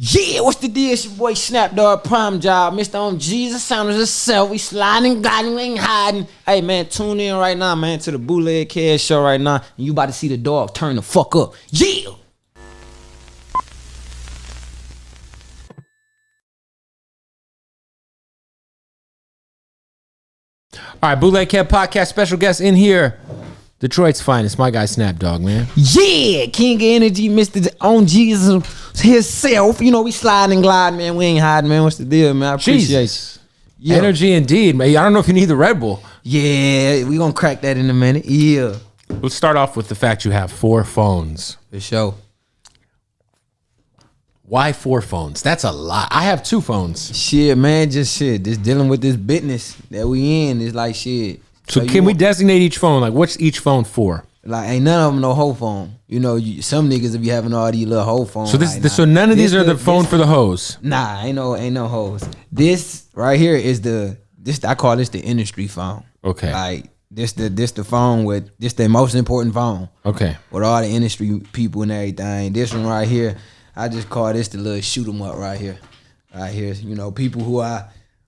Yeah, what's the deal? It's your boy Snap Dog Prime Job, Mr. On Jesus, sound as himself. We sliding, gliding, we ain't hiding. Hey man, tune in right now, man, to the Bootleg Cash Show right now, and you about to see the dog turn the fuck up. Yeah. All right, Bootleg Cat Podcast special guest in here. Detroit's finest, my guy Snap Dogg, man. Yeah, King of Energy, Mr. On Jesus himself. You know, we slide and glide, man. We ain't hiding, man. What's the deal, man? I appreciate Jesus. you. Energy indeed, man. I don't know if you need the Red Bull. Yeah, we gonna crack that in a minute. Yeah. Let's start off with the fact you have 4 phones. For sure. Why 4 phones? That's a lot. I have 2 phones. Shit, man, just dealing with this business that we in is like shit. So can we designate each phone? Like, what's each phone for? Like, ain't none of them no whole phone. You know, some niggas will be having all these little whole phones. So so none of these are the phone for the hoes. Nah, ain't no hoes. This right here is I call this the industry phone. Okay. Like this the phone with this the most important phone. Okay. With all the industry people and everything. This one right here, I just call this the little shoot 'em up right here. Right here, you know, people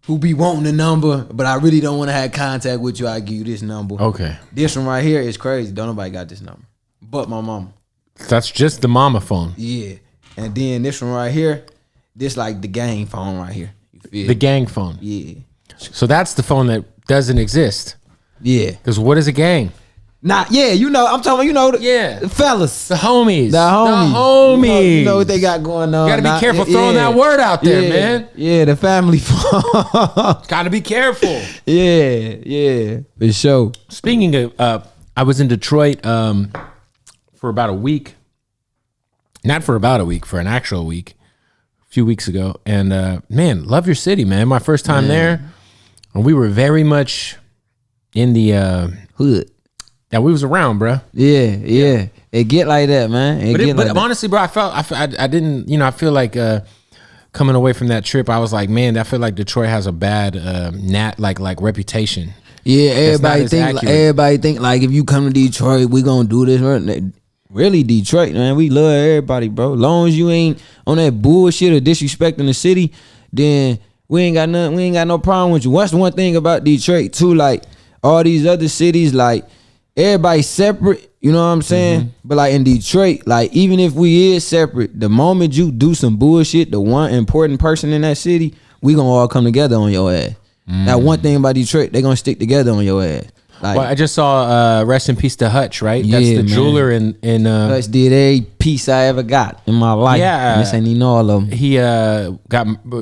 who be wanting the number, but I really don't want to have contact with you. I give you this number. Okay. This one right here is crazy. Don't nobody got this number, but my mama. That's just the mama phone. Yeah, and then this one right here, this like the gang phone right here. You feel the gang phone. Yeah. So that's the phone that doesn't exist. Yeah. Because what is a gang? Nah, yeah, you know, I'm talking, you know, the fellas. The homies. The homies. You know what they got going on. You gotta be careful throwing that word out there, man. Yeah, the family phone. Gotta be careful. Yeah, for sure. Speaking of, I was in Detroit for about a week. Not for about a week, for an actual week. A few weeks ago. And man, love your city, man. My first time there. And we were very much in the hood. Yeah, we was around, bro. Yeah. It get like that, man. But honestly, bro, I didn't, you know, I feel like coming away from that trip, I was like, man, I feel like Detroit has a bad like reputation. Yeah, everybody think like if you come to Detroit, we gonna do this. Really, Detroit, man, we love everybody, bro. As long as you ain't on that bullshit or disrespecting the city, then we ain't got no problem with you. What's the one thing about Detroit too? Like all these other cities, like everybody's separate, you know what I'm saying? Mm-hmm. But like in Detroit, like even if we is separate, the moment you do some bullshit, the one important person in that city, we gonna all come together on your ass. That one thing about Detroit, they gonna stick together on your ass. Like, well, I just saw rest in peace to Hutch, right? That's the jeweler in Hutch did every piece I ever got in my life. Yeah, this ain't even all of them. He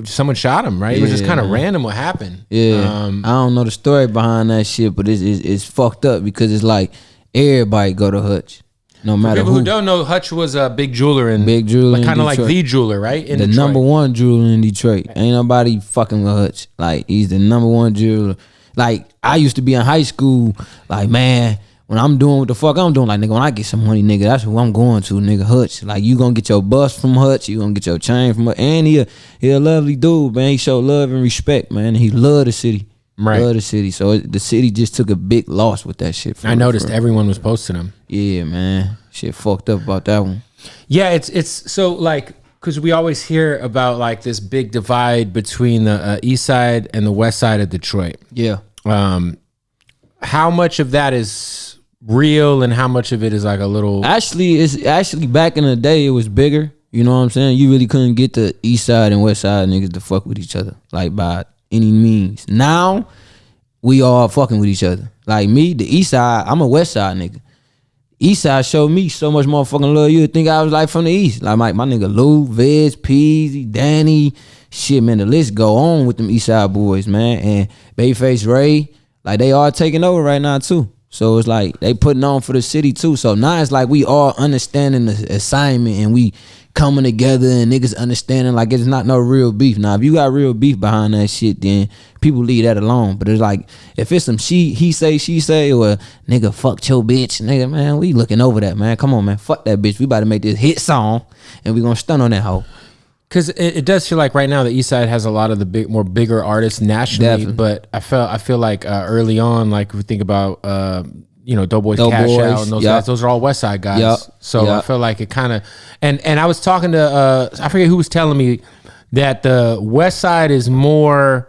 someone shot him, right? It was just kind of random what happened. Yeah, I don't know the story behind that shit, but it's fucked up because it's like everybody go to Hutch, no matter people who don't know. Hutch was a big jeweler like kind of like the jeweler, right? In the Detroit. #1 jeweler in Detroit. Ain't nobody fucking with Hutch. Like he's the #1 jeweler. Like I used to be in high school, like man, when I'm doing what the fuck I'm doing, like nigga, when I get some money, nigga, that's who I'm going to, nigga, Hutch. Like you gonna get your bus from Hutch, you gonna get your chain from Hutch, and he a lovely dude, man. He show love and respect, man. He love the city, love the city. So the city just took a big loss with that shit. I noticed everyone was posting him. Yeah, man, shit fucked up about that one. Yeah, it's so like. Because we always hear about like this big divide between the east side and the west side of Detroit. Yeah. How much of that is real and how much of it is like a little... Actually back in the day, it was bigger. You know what I'm saying? You really couldn't get the east side and west side niggas to fuck with each other. Like by any means. Now, we all fucking with each other. Like me, the east side, I'm a west side nigga. East side showed me so much motherfucking love. You would think I was like from the east. Like my nigga Lou, Vez, Peasy, Danny, shit, man. The list go on with them east side boys, man. And Bayface Ray, like they all taking over right now too. So it's like they putting on for the city too. So now it's like we all understanding the assignment and we coming together and niggas understanding like it's not no real beef. Now if you got real beef behind that shit, then people leave that alone. But it's like if it's some he say she say or nigga fuck your bitch, nigga, man, we looking over that, man. Come on, man, fuck that bitch. We about to make this hit song and we gonna stun on that hoe. Because it does feel like right now the east side has a lot of the bigger artists nationally. Definitely. But I feel like early on, like if we think about Doughboys, Dope Cash Boys, Out, and those yep. guys. Those are all West Side guys. Yep, So I yep. feel like it kind of and I was talking to I forget who was telling me that the West Side is more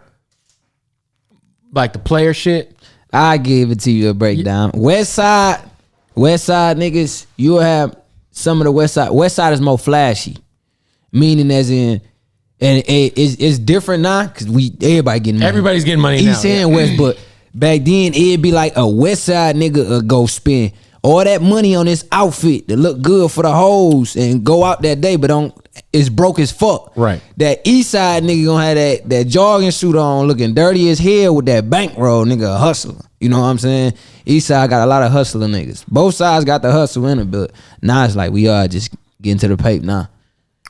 like the player shit. I give it to you a breakdown. West Side niggas, you'll have some of the West Side. West Side is more flashy, meaning as in, and it's different now because everybody getting money. Everybody's getting money now. East and West, but back then it'd be like a West Side nigga go spend all that money on this outfit to look good for the hoes and go out that day, but it's broke as fuck. Right. That East Side nigga gonna have that jogging suit on, looking dirty as hell with that bankroll, nigga, a hustler. You know what I'm saying? East Side got a lot of hustler niggas. Both sides got the hustle in it, but now it's like we are just getting to the pape now.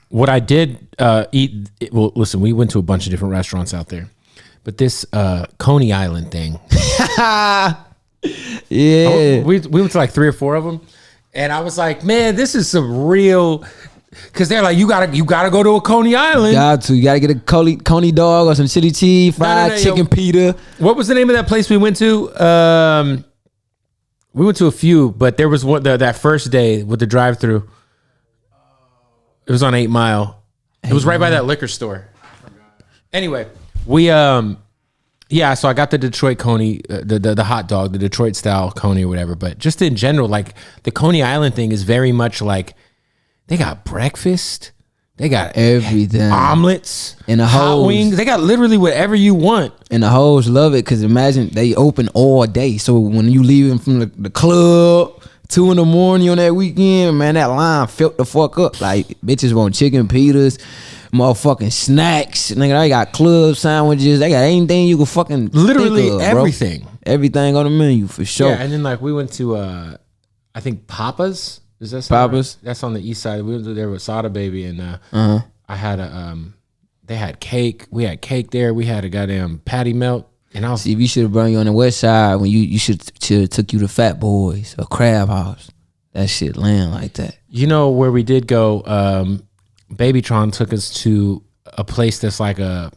What I did eat, well, listen, we went to a bunch of different restaurants out there, but this Coney Island thing. Yeah. We went to like 3 or 4 of them, and I was like, man, this is some real. Cause they're like, you gotta go to a Coney Island. You gotta get a Coney dog or some chili cheese, fried chicken pita. What was the name of that place we went to? We went to a few, but there was one that first day with the drive-through. It was on 8 Mile. It was right by that liquor store. Anyway, we so I got the Detroit Coney, the hot dog, the Detroit style Coney or whatever. But just in general, like the Coney Island thing is very much like they got breakfast, they got everything, omelets, and the hot hoes. wings. They got literally whatever you want. And the hoes love it because imagine they open all day. So when you leaving from the club 2 a.m. on that weekend, man, that line filled the fuck up. Like bitches want chicken pitas, motherfucking snacks. Nigga, they got club sandwiches. They got anything you can fucking Literally think of, everything. Bro. Everything on the menu for sure. Yeah, and then like we went to I think Papa's. Is that Papa's? Right? That's on the east side. We went there with Sada Baby, and I had they had cake. We had cake there. We had a goddamn patty melt. And I was see if you should have brought you on the west side when you should took you to Fat Boys or Crab House. That shit land like that. You know where we did go? Babytron took us to a place that's like a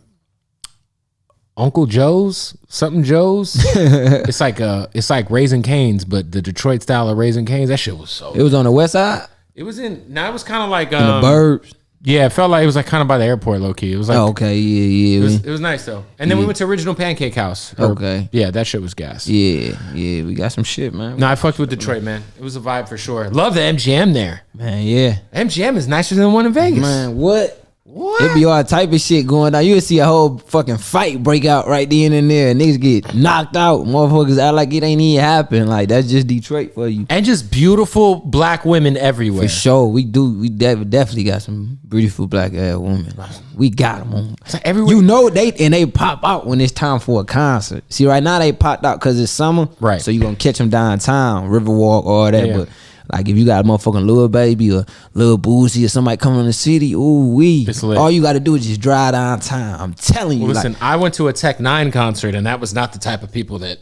Uncle Joe's, something Joe's. It's like Raising Cane's, but the Detroit style of Raising Cane's. That shit was so. It was on the west side. It was in. Now it was kind of like in the burbs. Yeah, it felt like it was like kind of by the airport, low key. It was like okay, yeah. It was nice though. And then we went to Original Pancake House. Okay. Yeah, that shit was gas. Yeah, we got some shit, man. No, I fucked with Detroit, man. It was a vibe for sure. Love the MGM there. Man, yeah. MGM is nicer than the one in Vegas. Man, what? It be all type of shit going on. You'll see a whole fucking fight break out right then and there. Niggas get knocked out. Motherfuckers act like it ain't even happen. Like, that's just Detroit for you. And just beautiful black women everywhere. For sure. We definitely got some beautiful black ass women. Like, we got them. It's like everywhere. You know they pop out when it's time for a concert. See, right now they popped out because it's summer. Right. So you going to catch them downtown, Riverwalk, all that. Yeah. But like if you got a motherfucking Lil Baby or Lil Boosie or somebody coming in the city, all you got to do is just drive downtown. I'm telling you. Well, listen, I went to a Tech 9 concert and that was not the type of people that.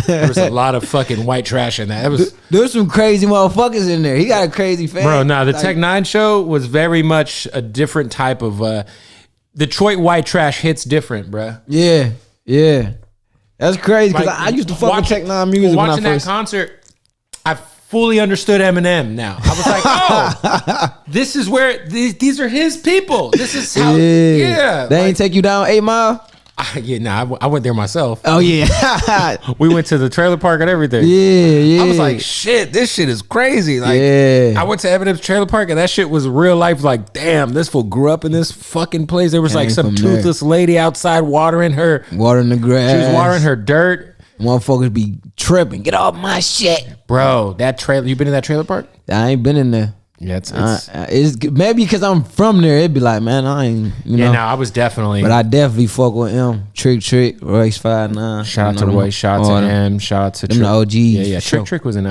There was a lot of fucking white trash in that. There's some crazy motherfuckers in there. He got a crazy fan. Bro, nah, the Tech 9 show was very much a different type of. Detroit white trash hits different, bro. Yeah. That's crazy because I used to fuck with Tech 9 music when I watching first. That concert, I fully understood Eminem now. I was like, oh, this is where these are his people. This is how, yeah. They ain't take you down 8 Mile? I went there myself. Oh, yeah. We went to the trailer park and everything. Yeah. I was like, shit, this shit is crazy. Like, I went to Eminem's trailer park and that shit was real life. Like, damn, this fool grew up in this fucking place. There was like some toothless lady outside watering the grass. She was watering her dirt. Motherfuckers be tripping. Get off my shit. Bro, that trailer, you been in that trailer park? I ain't been in there. Yeah, it's maybe because I'm from there. It'd be like, man, I ain't, you know. Yeah, no, I was definitely. But I definitely fuck with him. Trick, Royce 5'9". Shout out to Royce. Shout out to him. Shout out to Trick. The OGs. Yeah. Trick was in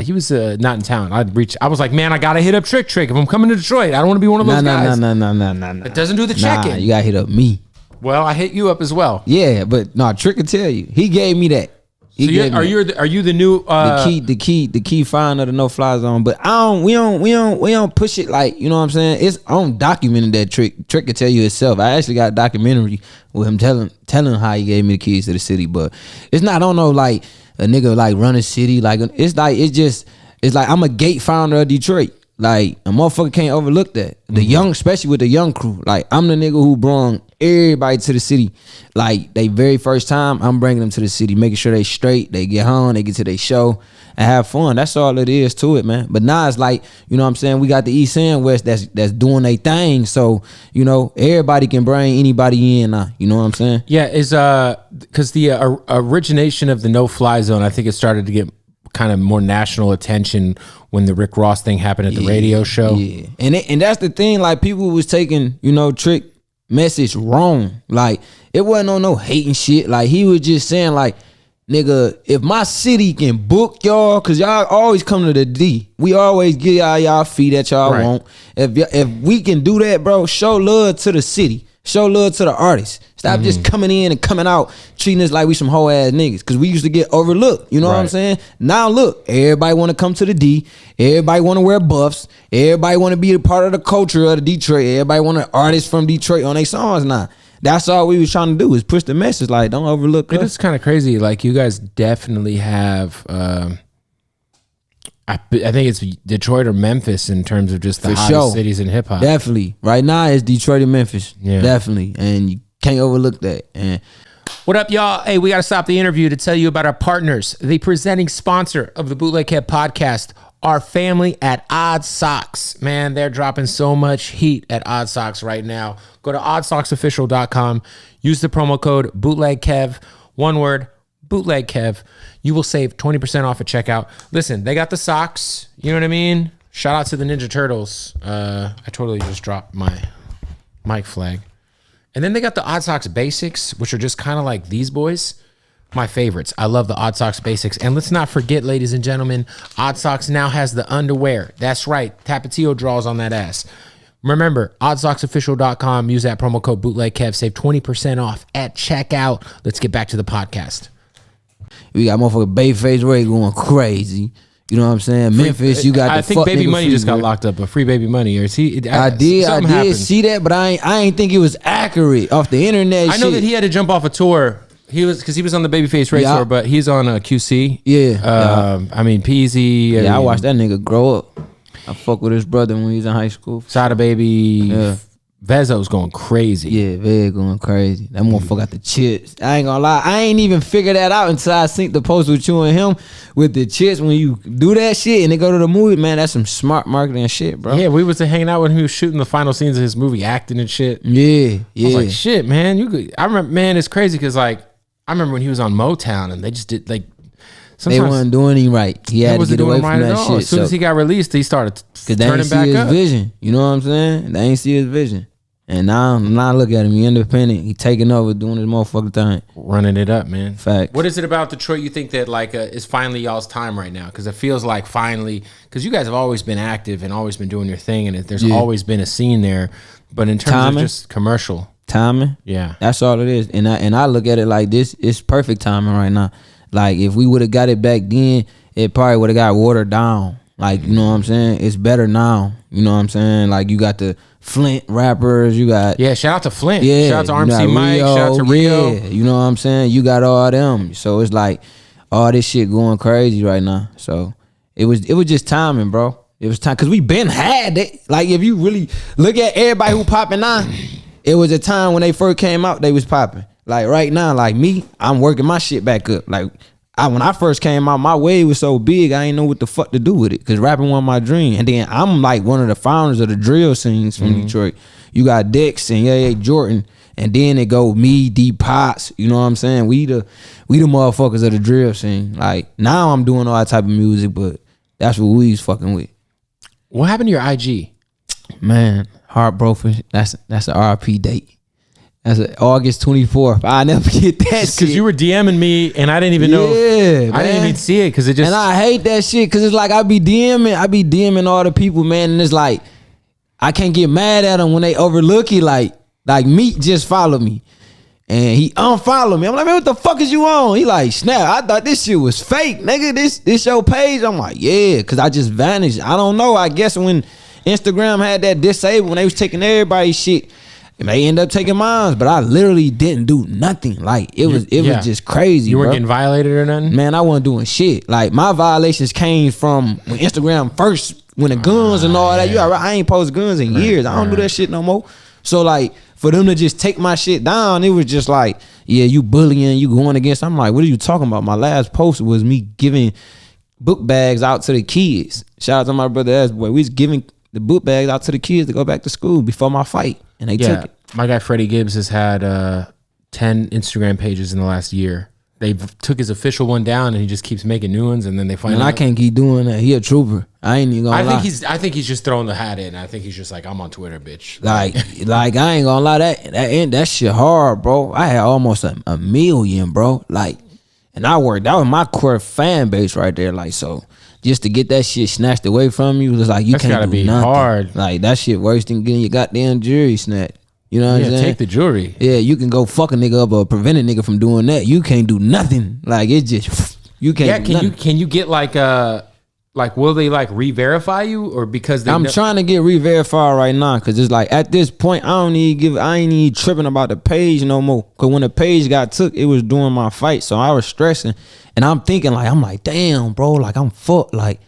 he was not in town. I was like, man, I gotta hit up Trick. If I'm coming to Detroit, I don't want to be one of those guys. No. It doesn't do the check-in. You gotta hit up me. Well, I hit you up as well. Yeah, but no, Trick can tell you. He gave me that. Are you the new the key find of the no fly zone? But we don't push it like, you know what I'm saying. It's on documented that Trick can tell you itself. I actually got a documentary with him telling how he gave me the keys to the city, but it's not on no like a nigga like run a city. Like it's like I'm a gate founder of Detroit. Like a motherfucker can't overlook that. The young, especially with the young crew. Like I'm the nigga who brought everybody to the city. Like they very first time, I'm bringing them to the city, making sure they straight, they get home, they get to their show and have fun. That's all it is to it, man. But now it's like, you know what I'm saying, we got the East and West that's doing their thing. So, you know, everybody can bring anybody in now. You know what I'm saying? Yeah, is because the origination of the no-fly zone, I think it started to get kind of more national attention when the Rick Ross thing happened at the radio show. Yeah, and that's the thing. Like people was taking, you know, Trick message wrong. Like it wasn't on no hating shit. Like he was just saying like, nigga, if my city can book y'all, cause y'all always come to the D. We always give y'all fee that y'all want. If we can do that, bro, show love to the city. Show love to the artists. Stop just coming in and coming out treating us like we some hoe ass niggas. Cause we used to get overlooked. You know what I'm saying? Now look, everybody want to come to the D. Everybody want to wear buffs. Everybody want to be a part of the culture of the Detroit. Everybody want an artist from Detroit on their songs now. That's all we was trying to do is push the message. Like, don't overlook us. It is kind of crazy. Like you guys definitely have. I think it's Detroit or Memphis in terms of just the hottest cities in hip hop. Definitely. Right now it's Detroit and Memphis. Yeah. Definitely. And you can't overlook that. And what up, y'all? Hey, we got to stop the interview to tell you about our partners. The presenting sponsor of the Bootleg Kev podcast, our family at Odd Socks. Man, they're dropping so much heat at Odd Socks right now. Go to oddsocksofficial.com. Use the promo code BootlegKev. One word, BootlegKev. You will save 20% off at checkout. Listen, they got the socks. You know what I mean? Shout out to the Ninja Turtles. I totally just dropped my mic flag. And then they got the Odd Socks Basics, which are just kind of like these boys. My favorites. I love the Odd Socks Basics. And let's not forget, ladies and gentlemen, Odd Socks now has the underwear. That's right. Tapatio draws on that ass. Remember, oddsocksofficial.com. Use that promo code BootlegKev. Save 20% off at checkout. Let's get back to the podcast. We got motherfucking Bayface Ray going crazy. You know what I'm saying? Memphis, you got I the think fuck Baby nigga Money just got locked up, but Free Baby Money. Or is he? I did see that, but I ain't think it was accurate off the internet. I know that he had to jump off a tour. He was on the Babyface Ray tour, but he's on a QC. Yeah. I mean Peasy. Yeah, I watched that nigga grow up. I fuck with his brother when he was in high school. Sada Baby. Yeah. Vezo's going crazy. Yeah, Vez going crazy. That motherfucker got the chips. I ain't gonna lie. I ain't even figured that out until I seen the post with you and him with the chips. When you do that shit and they go to the movie, man, that's some smart marketing shit, bro. Yeah, we was hanging out when he was shooting the final scenes of his movie, acting and shit. Yeah. I was like, shit, man. I remember, man, it's crazy because like, I remember when he was on Motown and they just did like, they wasn't doing him right. He had to get away from that shit. As soon as he got released, he started turning back up. Vision. You know what I'm saying? They ain't see his vision. And now look at him. He independent. He taking over, doing his motherfucking thing. Running it up, man. Fact. What is it about Detroit you think that like is finally y'all's time right now? Because it feels like finally, because you guys have always been active and always been doing your thing, and there's always been a scene there. But in terms of just commercial. Timing. Yeah. That's all it is. And I look at it like this. It's perfect timing right now. Like if we would have got it back then, it probably would have got watered down. Like, you know what I'm saying? It's better now. You know what I'm saying? Like you got the Flint rappers, you got shout out to Flint, shout out to RMC Mike, shout out to Rio. Yeah, you know what I'm saying? You got all them. So it's like all this shit going crazy right now. So it was just timing, bro. It was time because we been had it. Like if you really look at everybody who popping now, it was a time when they first came out, they was popping. Like right now, like me, I'm working my shit back up. Like when I first came out, my wave was so big, I ain't know what the fuck to do with it. Cause rapping was my dream. And then I'm like one of the founders of the drill scenes from Detroit. You got Dex and Yeah Jordan. And then it go me, D Potts. You know what I'm saying? We the motherfuckers of the drill scene. Like now I'm doing all that type of music, but that's what we was fucking with. What happened to your IG? Man, heartbroken. That's an RP date. That's August 24th. I never forget that shit. Because you were DMing me and I didn't even know. Yeah, I didn't even see it because it just. And I hate that shit because it's like I be DMing all the people, man. And it's like, I can't get mad at them when they overlook it. Like Meat just followed me. And he unfollowed me. I'm like, man, what the fuck is you on? He like, snap, I thought this shit was fake, nigga. This your page? I'm like, yeah, because I just vanished. I don't know. I guess when Instagram had that disabled, when they was taking everybody's shit, And they end up taking mine, but I literally didn't do nothing. Like it was just crazy. You weren't bro. getting violated or nothing? Man, I wasn't doing shit. Like my violations came from when Instagram first, when the guns and all that. I ain't post guns in years. I don't do that shit no more. So like for them to just take my shit down, it was just like, yeah, you bullying, you going against. I'm like, what are you talking about? My last post was me giving book bags out to the kids. Shout out to my brother S-Boy. We was giving the book bags out to the kids to go back to school before my fight. And they took it. My guy Freddie Gibbs has had 10 Instagram pages in the last year. They took his official one down, and he just keeps making new ones. And then they find out. I can't keep doing that. He a trooper. I ain't even gonna lie. I think he's just throwing the hat in. I think he's just like, I'm on Twitter, bitch. Like I ain't gonna lie. That shit hard, bro. I had almost a million, bro. Like, and I worked. That was my core fan base right there. Like, so just to get that shit snatched away from you, it's like you can't do nothing. Hard. Like that shit worse than getting your goddamn jewelry snatched. You know what I'm saying? Take the jewelry. Yeah, you can go fuck a nigga up or prevent a nigga from doing that. You can't do nothing. Like it's just you can't. Yeah, can you get like will they like re-verify you or because they? I'm trying to get re-verified right now because it's like at this point I ain't even tripping about the page no more. Cause when the page got took, it was during my fight, so I was stressing. And I'm thinking I'm like, damn, bro, like I'm fucked. Like,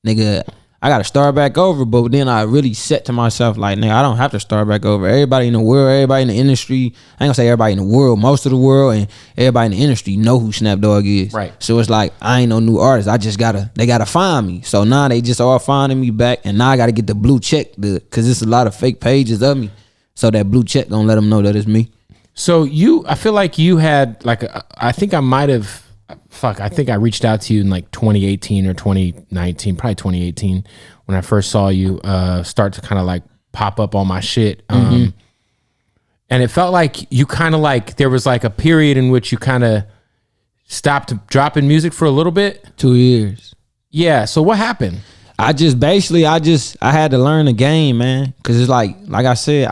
nigga, I gotta start back over. But then I really said to myself, like, nigga, I don't have to start back over. Everybody in the world, everybody in the industry, I ain't gonna say everybody in the world, most of the world and everybody in the industry know who Snap Dogg is. Right. So it's like, I ain't no new artist. They gotta find me. So now they just all finding me back. And now I gotta get the blue check, cause it's a lot of fake pages of me. So that blue check gonna let them know that it's me. So I feel like you had I think I reached out to you in like 2018 or 2019, probably 2018, when I first saw you start to kind of like pop up on my shit. And it felt like you kind of like, there was like a period in which you kind of stopped dropping music for a little bit. 2 years. Yeah. So what happened? I had to learn the game, man. Cause it's like I said,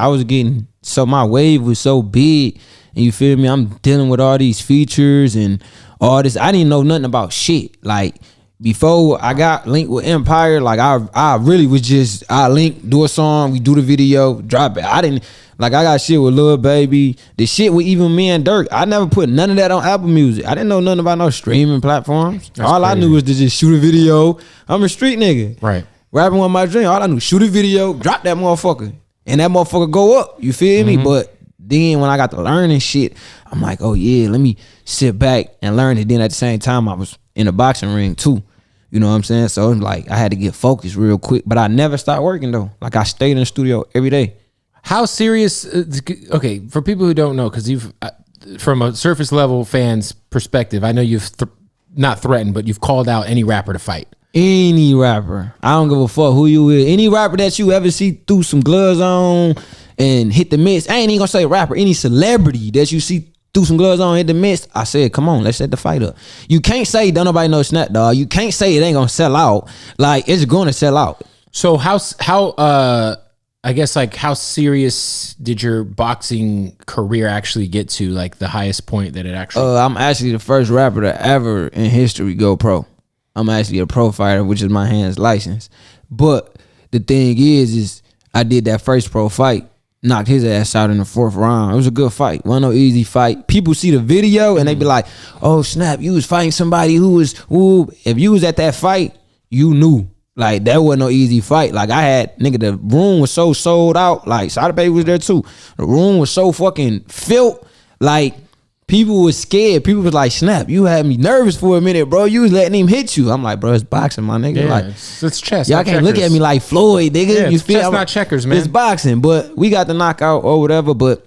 my wave was so big and you feel me? I'm dealing with all these features and all this. I didn't know nothing about shit. Like before I got linked with Empire, like I really was just, I link, do a song, we do the video, drop it. I got shit with Lil Baby, the shit with even me and Dirk. I never put none of that on Apple Music. I didn't know nothing about no streaming platforms. All crazy. I knew was to just shoot a video. I'm a street nigga. Right. Rapping with my dream. All I knew, shoot a video, drop that motherfucker. And that motherfucker go up. You feel me? But then when I got to learning shit, I'm like, oh yeah, let me sit back and learn it. Then at the same time, I was in a boxing ring too. You know what I'm saying? So it's like I had to get focused real quick. But I never stopped working though. Like I stayed in the studio every day. How serious? Okay, for people who don't know, because you've, from a surface level fan's perspective, I know you've not threatened, but you've called out any rapper to fight. Any rapper. I don't give a fuck who you is. Any rapper that you ever see threw some gloves on and hit the mist. I ain't even gonna say rapper. Any celebrity that you see threw some gloves on, hit the mist. I said, come on, let's set the fight up. You can't say don't nobody know Snap Dogg. You can't say it ain't gonna sell out. Like it's gonna sell out. So how I guess like how serious did your boxing career actually get to? Like the highest point that it actually? I'm actually the first rapper to ever in history go pro. I'm actually a pro fighter, which is my hands license. But the thing is I did that first pro fight, knocked his ass out in the 4th round. It was a good fight. Wasn't no easy fight. People see the video and they be like, oh snap, you was fighting somebody who was, ooh. If you was at that fight, you knew. Like that wasn't no easy fight. Like I had, nigga, the room was so sold out. Like Sada Baby was there too. The room was so fucking filled. Like people was scared. People was like, Snap, you had me nervous for a minute, bro. You was letting him hit you. I'm like, bro, it's boxing, my nigga. Yeah, like it's chess. Y'all can't look at me like Floyd, nigga. Yeah, you feel chess, not checkers, man. It's boxing, but we got the knockout or whatever. But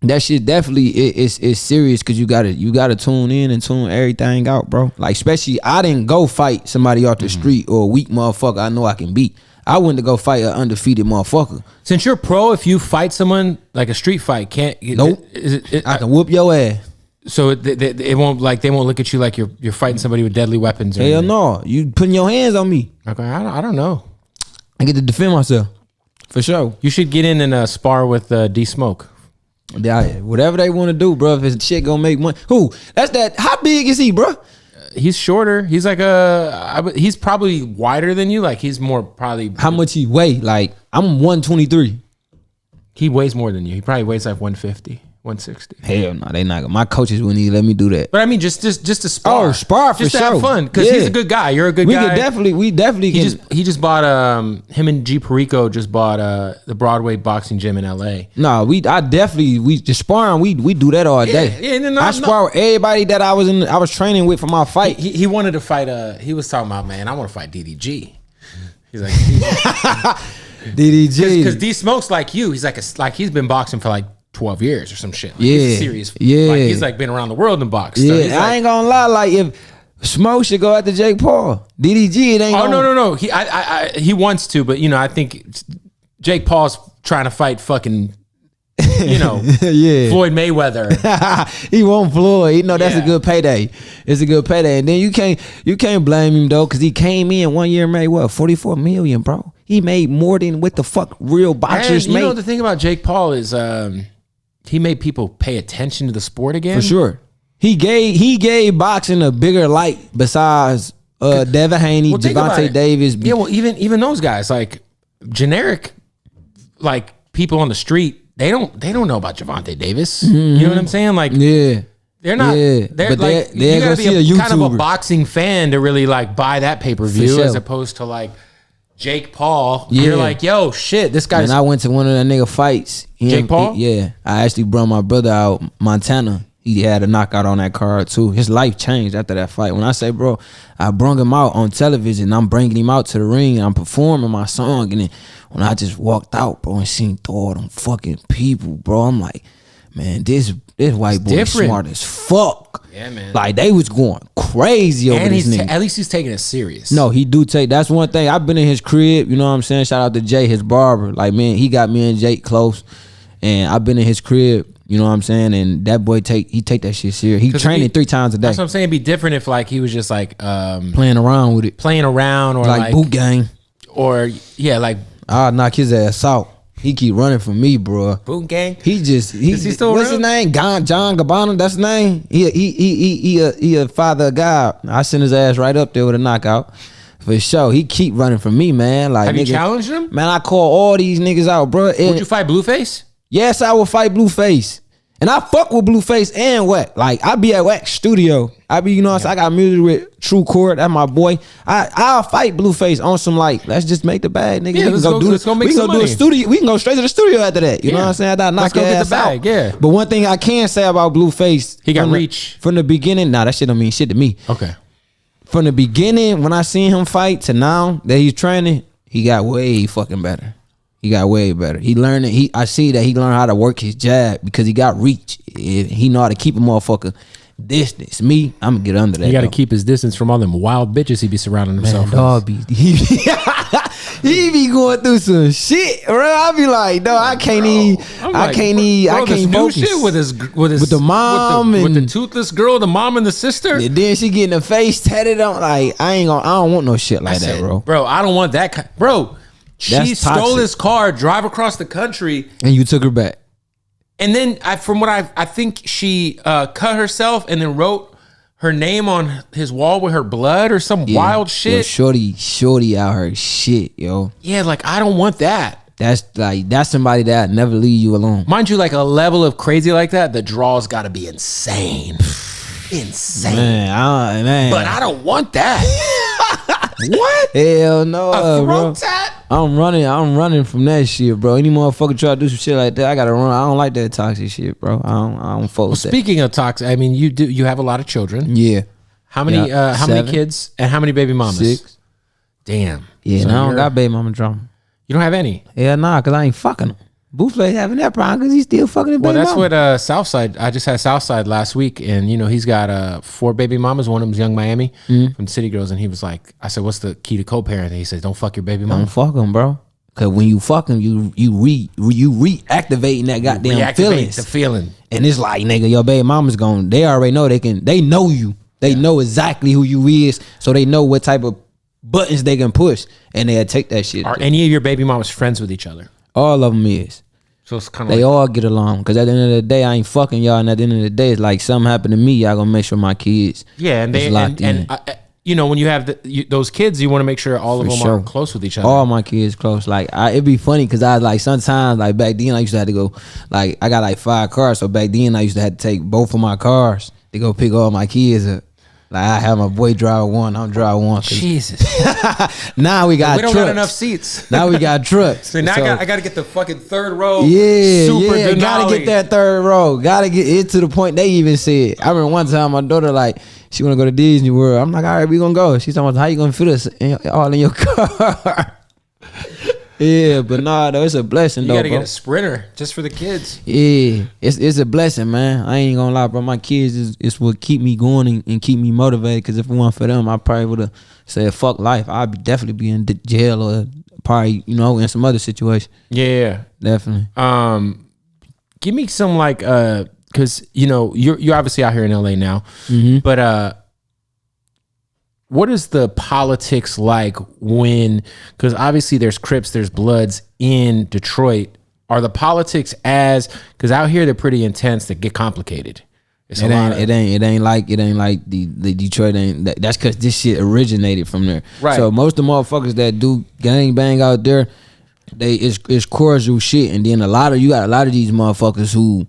that shit definitely is serious because you gotta tune in and tune everything out, bro. Like especially I didn't go fight somebody off the street or a weak motherfucker I know I can beat. I went to go fight an undefeated motherfucker. Since you're pro, if you fight someone like a street fight, nope. I can whoop your ass. So it won't, like they won't look at you like you're fighting somebody with deadly weapons. Hell no, you putting your hands on me. Okay, I don't know. I get to defend myself for sure. You should get in and spar with D Smoke. Yeah, whatever they want to do, bro. If his shit gonna make money, that's that. How big is he, bro? He's shorter. He's like he's probably wider than you. Like he's more probably. How much he weigh? Like I'm 123. He weighs more than you. He probably weighs like 150, 160. Hell no, they not. My coaches wouldn't even let me do that. But I mean, just to spar. Oh, spar for just to sure. have fun because he's a good guy. You're a good guy. We definitely can. He just bought him and G Perico just bought the Broadway boxing gym in L.A. No, we just sparring. We do that all day. Yeah, I spar with everybody that I was training with for my fight. He wanted to fight. He was talking about, man, I want to fight DDG. He's like DDG because D Smoke's like you. He's like he's been boxing for like 12 years or some shit. Like, yeah, he's serious. Yeah, like he's like been around the world in boxing. Yeah, so I ain't gonna lie. Like if Smoke should go after Jake Paul, DDG it ain't. Oh no. He wants to, but I think Jake Paul's trying to fight fucking. Yeah. Floyd Mayweather. He won't Floyd. You know that's a good payday. It's a good payday, and then you can't blame him though, because he came in 1 year and made what, 44 million, bro. He made more than what the fuck real boxers and make. The thing about Jake Paul is he made people pay attention to the sport again. For sure. He gave boxing a bigger light besides Devin Haney, Gervonta Davis. Yeah, well, even those guys, like generic, like people on the street. They don't know about Gervonta Davis. Mm-hmm. You know what I'm saying? Like, they're not. Yeah. They're like, you gotta be a kind of a boxing fan to really like buy that pay-per-view, as opposed to like Jake Paul. Yeah. You're like, yo, shit, this guy's. And I went to one of that nigga fights. Jake Paul? I actually brought my brother out, Montana. He had a knockout on that card too. His life changed after that fight. When I say, bro, I brung him out on television. I'm bringing him out to the ring. I'm performing my song. And then when I just walked out, bro, and seen all them fucking people, bro, I'm like, man, this white boy is smart as fuck. Yeah, man. Like, they was going crazy over this nigga. At least he's taking it serious. No, he do take. That's one thing. I've been in his crib. You know what I'm saying? Shout out to Jay, his barber. Like, man, he got me and Jake close. And I've been in his crib. You know what I'm saying? And that boy take that shit serious. He training 3 times a day. That's what I'm saying. It'd be different if like he was just like playing around with it. Or like boot gang. Or like I'll knock his ass out. He keep running from me, bro. Boot gang? Is he still what's around? His name? John Gabbana, that's his name. He a father of God. I sent his ass right up there with a knockout. For sure. He keep running from me, man. Like, have you challenged him? Man, I call all these niggas out, bro. Would you fight Blueface? Yes, I will fight Blueface. And I fuck with Blueface and Wack. Like, I be at Wack's studio. I be, I got music with True Court. That's my boy. I'll fight Blueface on some like, let's just make the bag, nigga. Yeah, let's go make some money. Do a studio. We can go straight to the studio after that. You know what I'm saying? Let's go get the bag. Out. Yeah. But one thing I can say about Blueface, he got reach from the beginning. Nah, that shit don't mean shit to me. Okay. From the beginning, when I seen him fight to now that he's training, he got way fucking better. He got way better. He learned it. I see that he learned how to work his jab because he got reach. He know how to keep a motherfucker distance. Me, I'm gonna get under that. He got to keep his distance from all them wild bitches he be surrounding himself with. Dog he be going through some shit, bro. I be like, no, I can't focus. Shit with the mom with the toothless girl, the mom and the sister. And then she getting her face tatted on. Like, I don't want no shit like that, bro. Bro, I don't want that. Bro. She stole his car, drive across the country, and you took her back. And then, from what I think she cut herself and then wrote her name on his wall with her blood or some wild shit. Yo, shorty out her shit, yo. Yeah, like I don't want that. That's somebody that never leave you alone. Mind you, like a level of crazy like that, the draw's got to be insane. Insane, man. But I don't want that. What? Hell no, a bro. Tat? I'm running from that shit, bro. Any motherfucker try to do some shit like that, I gotta run. I don't like that toxic shit, bro. I don't fuck with that. Speaking of toxic, I mean, you have a lot of children. Yeah. How many? How many kids and how many baby mamas? 6. Damn. Yeah, so I don't got baby mama drama. You don't have any? Yeah, nah, cause I ain't fucking them. Bootleg having that problem because he's still fucking his baby mama. Well, that's what Southside. I just had Southside last week, and he's got 4 baby mamas. One of them's Young Miami from City Girls, and he was like, I said, "What's the key to co-parenting?" He said, "Don't fuck your baby mama. Don't fuck them, bro. Cause when you fuck them, you reactivating that goddamn feelings. The feeling, and it's like, nigga, your baby mama's gone. They already know they know you. They know exactly who you is, so they know what type of buttons they can push, and they'll take that shit. Are any of your baby mamas friends with each other? All of them is. So it's kind of they all get along because at the end of the day, I ain't fucking y'all, and at the end of the day, it's like something happened to me, y'all gonna make sure my kids and they locked in. you know, when you have those kids, you want to make sure all of them are close with each other. All my kids close. Like it'd be funny because I like sometimes like back then I used to have to go like I got like 5 cars, so back then I used to have to take both of my cars to go pick all my kids up. Like I have my boy drive one, I'm drive one. Jesus. Now we got. We don't trucks. got enough seats. Now we got trucks. So now I got to get the fucking third row. Yeah, super yeah. Denali. Gotta get that third row. Gotta get it to the point they even said. I remember one time my daughter like she want to go to Disney World. I'm like, all right, we gonna go. She's talking about how you gonna fit us all in your car. Yeah, but nah, though, it's a blessing. You gotta get a Sprinter just for the kids. Yeah, it's a blessing, man. I ain't gonna lie, bro. My kids is what keep me going and keep me motivated. Cause if it weren't for them, I probably would have said fuck life. I'd definitely be in jail or probably in some other situation. Yeah, definitely. Give me some like cause you're obviously out here in LA now, but what is the politics like when, because obviously there's Crips, there's Bloods in Detroit. Are the politics because out here they're pretty intense, that get complicated. It ain't like the Detroit that's because this shit originated from there. Right. So most of the motherfuckers that do gang bang out there, it's cordial shit. And then you got a lot of these motherfuckers who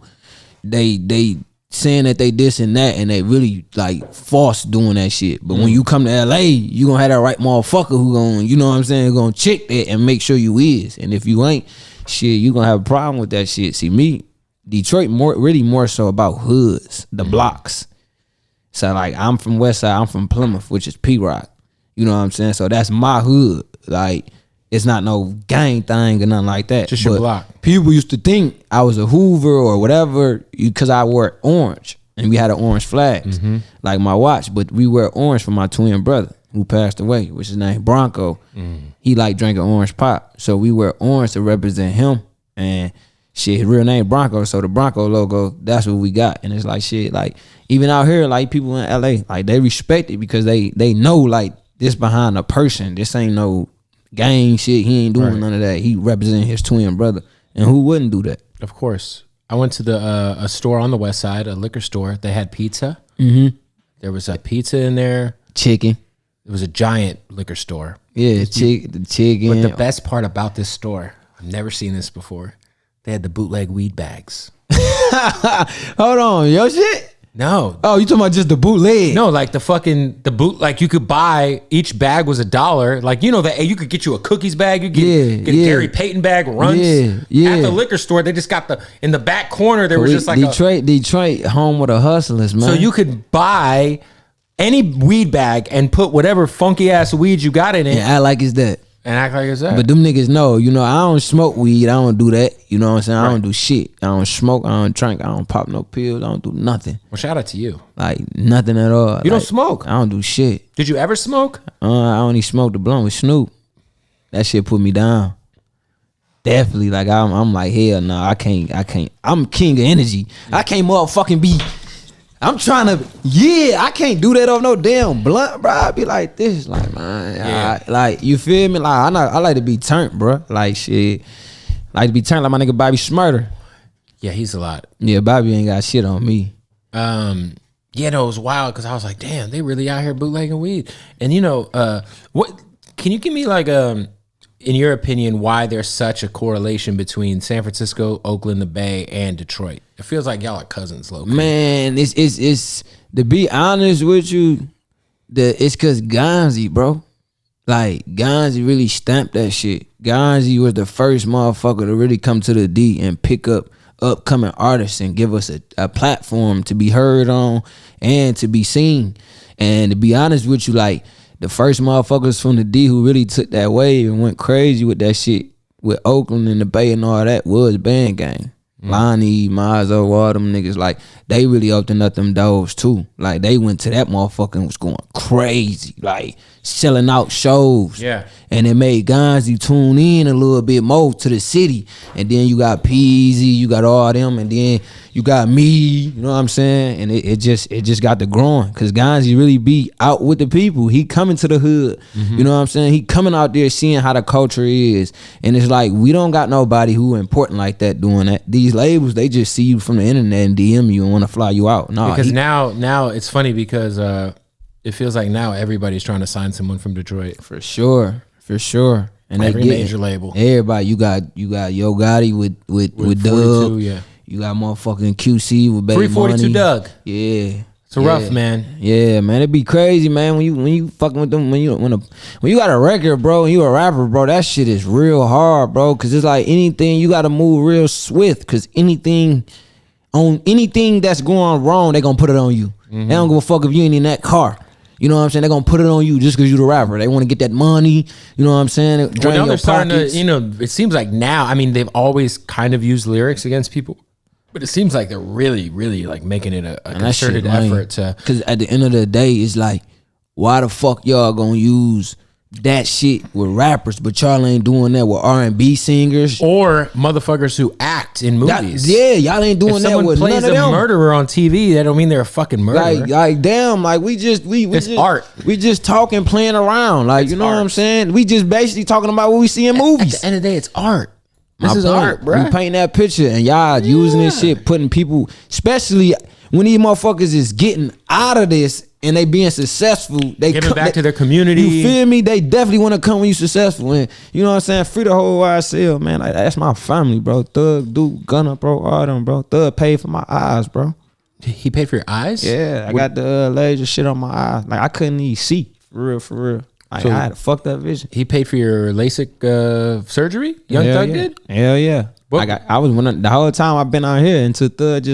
they saying that they this and that, and they really like false doing that shit. But when you come to LA, you gonna have that right motherfucker who gonna check that and make sure you is. And if you ain't, shit, you gonna have a problem with that shit. See, me, Detroit more so about hoods, the blocks. So like I'm from West Side, I'm from Plymouth, which is P-Rock. You know what I'm saying? So that's my hood. Like it's not no gang thing or nothing like that. Just your block. People used to think I was a Hoover or whatever because I wore orange and we had an orange flag, like my watch. But we wear orange for my twin brother who passed away, which is named Bronco. He like drinking orange pop, so we wear orange to represent him. And shit, his real name Bronco, so the Bronco logo, that's what we got. And it's like shit, like even out here, like people in LA, like they respect it because they know like this behind a person. This ain't no gang shit. He ain't doing none of that. He representing his twin brother, and who wouldn't do that? Of course. I went to a store on the west side, a liquor store. They had pizza. There was a pizza in there. Chicken. It was a giant liquor store. Yeah, the chicken. But the best part about this store, I've never seen this before. They had the bootleg weed bags. Hold on, your shit? No. Oh, you talking about just the bootleg? No, like the boot, like you could buy, each bag was $1. Like, that you could get you a cookies bag, you get a Gary Payton bag, Runts. At the liquor store, they just got in the back corner, there was just like Detroit, home with the hustlers, man. So you could buy any weed bag and put whatever funky ass weed you got in it. And act like it's that. And act like it's that. But them niggas know, I don't smoke weed. I don't do that. You know what I'm saying? I don't do shit. I don't smoke. I don't drink. I don't pop no pills. I don't do nothing. Well, shout out to you. Like, nothing at all. You don't smoke? I don't do shit. Did you ever smoke? I only smoked the blunt with Snoop. That shit put me down. Definitely. Like, I'm like, hell no, I can't. I'm king of energy. I can't motherfucking be... I'm trying to, I can't do that off no damn blunt, bro. I be like this, like, man, like, you feel me? Like, I like to be turned, bro. Like, shit, like to be turned like my nigga Bobby Smurder. Yeah, he's a lot. Yeah, Bobby ain't got shit on me. Yeah, no, it was wild because I was like, damn, they really out here bootlegging weed. And what? Can you give me like in your opinion, why there's such a correlation between San Francisco, Oakland, the Bay, and Detroit? It feels like y'all are cousins, low. Man, it's to be honest with you, it's cause Gonzi, bro. Like Gonzi really stamped that shit. Gonzi was the first motherfucker to really come to the D and pick up upcoming artists and give us a platform to be heard on and to be seen. And to be honest with you, like, the first motherfuckers from the D who really took that wave and went crazy with that shit with Oakland and the Bay and all that was Band Gang. Lonnie, Mazzo, all them niggas, like, they really opened up them doors too. Like, they went to that motherfucker and was going crazy, like, selling out shows. Yeah. And it made Gonzi tune in a little bit more to the city. And then you got Peasy, you got all them, and then you got me, you know what I'm saying? And it just got the growing. Cause Gonzi really be out with the people. He coming to the hood. You know what I'm saying? He coming out there seeing how the culture is. And it's like, we don't got nobody who important like that doing that. These labels, they just see you from the internet and DM you and want to fly you out. No, because now it's funny because it feels like now everybody's trying to sign someone from Detroit. For sure. And Every major label. Everybody, you got Yo Gotti with Dogg. Yeah. You got motherfucking QC with Baby 342 Money. Dogg. Yeah. It's rough, man. Yeah, man. It'd be crazy, man. When you fucking with them, when you got a record, bro, and you a rapper, bro, that shit is real hard, bro. Cause it's like anything, you gotta move real swift. Cause anything that's going wrong, they gonna put it on you. They don't give a fuck if you ain't in that car. You know what I'm saying? They're gonna put it on you just because you the rapper. They want to get that money. You know what I'm saying? Drain Well, now your they're starting to, pockets. you know, it seems like now, I mean, they've always kind of used lyrics against people, but it seems like they're really, really like making it a concerted effort to. Because at the end of the day, it's like, why the fuck y'all gonna use that shit with rappers, but y'all ain't doing that with R&B singers Or motherfuckers who act in movies. y'all ain't doing If that someone with plays none of a them. murderer on TV, that don't mean they're a fucking murderer. Like damn, like we It's just art. We just talking, playing around, like you know what I'm art. saying. We just basically talking about what we see in movies. At the end of the day, it's art. This My is point. art, bro. We paint that picture and y'all using this shit, putting people, especially when these motherfuckers is getting out of this and they being successful. They Giving back to their community. You feel me? They definitely want to come when you successful. And you know what I'm saying? Free the whole YSL, man. Like, that's my family, bro. Thug, Duke, Gunna, bro. All them, bro. Thug paid for my eyes, bro. He paid for your eyes? Yeah, I got the laser shit on my eyes. Like I couldn't even see. For real. Like, So- I had a fucked up vision. He paid for your LASIK surgery? Young Hell Thug yeah. did? Hell yeah. What- I was the whole time I've been out here until Thug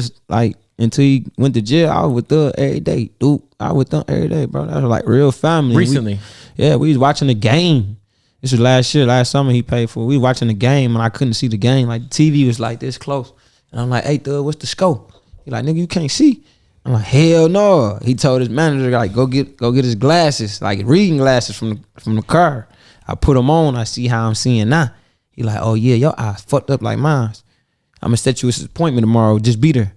until he went to jail. I was with Thug every day, dude. I was with them every day, bro. That was like real family. Recently? We was watching the game. This was last summer he paid for. We was watching the game and I couldn't see the game. Like the TV was like this close. And I'm like, hey Thug, what's the scope? He like, nigga, you can't see. I'm like, hell no. He told his manager, like, go get his glasses, like reading glasses from the car. I put them on. I see how I'm seeing now. He like, oh yeah, your eyes fucked up like mine. I'm gonna set you this appointment tomorrow. Just beat her.